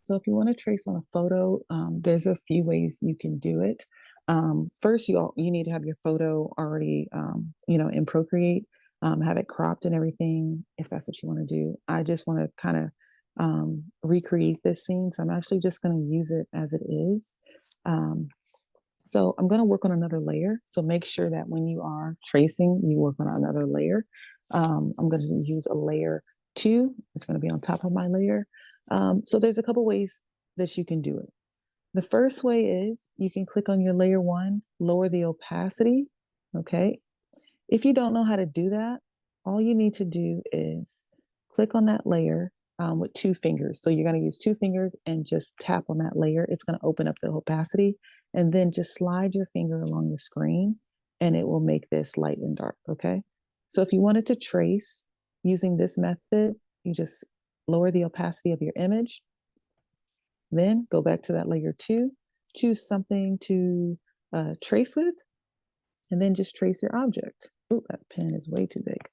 So if you want to trace on a photo, there's a few ways you can do it. First, you need to have your photo already, in Procreate, have it cropped and everything, if that's what you want to do. I just want to kind of recreate this scene, so I'm actually just going to use it as it is. So I'm going to work on another layer. So make sure that when you are tracing, you work on another layer. I'm going to use a layer 2. It's going to be on top of my layer. So there's a couple ways that you can do it. The first way is you can click on your layer 1, lower the opacity. Okay. If you don't know how to do that, all you need to do is click on that layer with 2 fingers. So you're going to use 2 fingers and just tap on that layer. It's going to open up the opacity, and then just slide your finger along the screen and it will make this light and dark. Okay. So if you wanted to trace using this method, you just lower the opacity of your image, then go back to that layer 2, choose something to trace with, and then just trace your object. Ooh, that pen is way too big.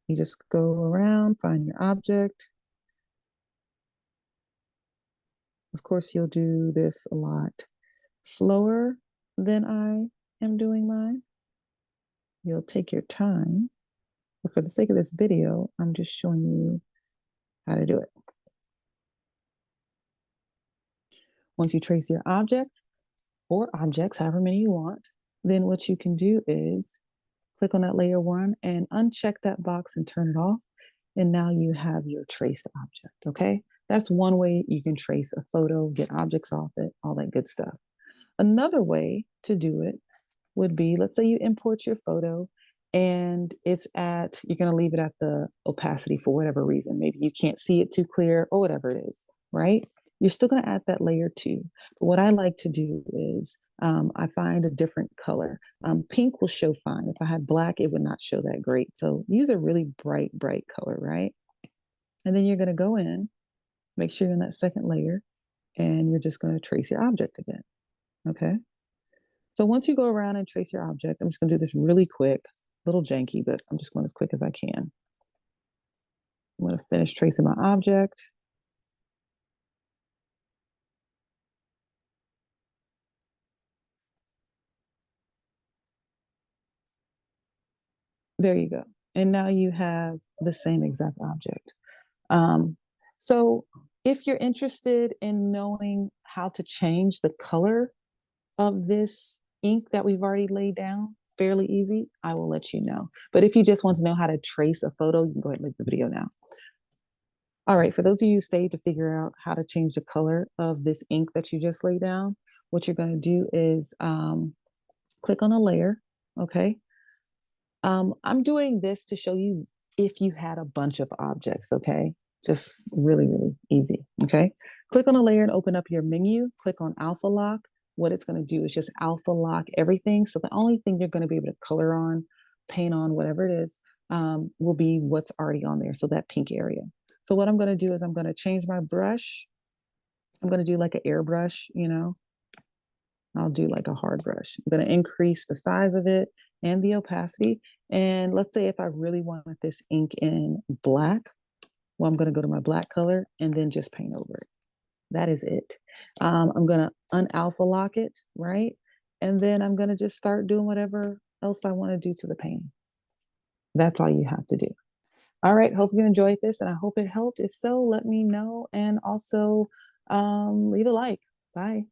You just go around, find your object. Of course, you'll do this a lot slower than I am doing mine. You'll take your time. But for the sake of this video, I'm just showing you how to do it. Once you trace your object or objects, however many you want, then what you can do is click on that layer 1 and uncheck that box and turn it off. And now you have your traced object, okay? That's one way you can trace a photo, get objects off it, all that good stuff. Another way to do it would be, let's say you import your photo and you're going to leave it at the opacity for whatever reason. Maybe you can't see it too clear or whatever it is, right? You're still going to add that layer 2. But what I like to do is I find a different color. Pink will show fine. If I had black, it would not show that great. So use a really bright color, right? And then you're going to go in, make sure you're in that second layer, and you're just going to trace your object again. Okay. So once you go around and trace your object, I'm just going to do this really quick, a little janky, but I'm just going as quick as I can. I'm going to finish tracing my object. There you go. And now you have the same exact object. So if you're interested in knowing how to change the color of this ink that we've already laid down, fairly easy, I will let you know. But if you just want to know how to trace a photo, you can go ahead and leave the video now. All right, for those of you who stayed to figure out how to change the color of this ink that you just laid down, what you're going to do is click on a layer, okay? I'm doing this to show you if you had a bunch of objects, okay? Just really, really easy, okay? Click on a layer and open up your menu. Click on Alpha Lock. What it's going to do is just Alpha Lock everything. So the only thing you're going to be able to color on, paint on, whatever it is, will be what's already on there. So that pink area. So what I'm going to do is I'm going to change my brush. I'm going to do like an airbrush, I'll do like a hard brush. I'm going to increase the size of it and the opacity. And let's say if I really wanted this ink in black, well, I'm going to go to my black color and then just paint over it. That is it. I'm going to unalpha lock it, right? And then I'm going to just start doing whatever else I want to do to the painting. That's all you have to do. All right. Hope you enjoyed this and I hope it helped. If so, let me know. And also leave a like. Bye.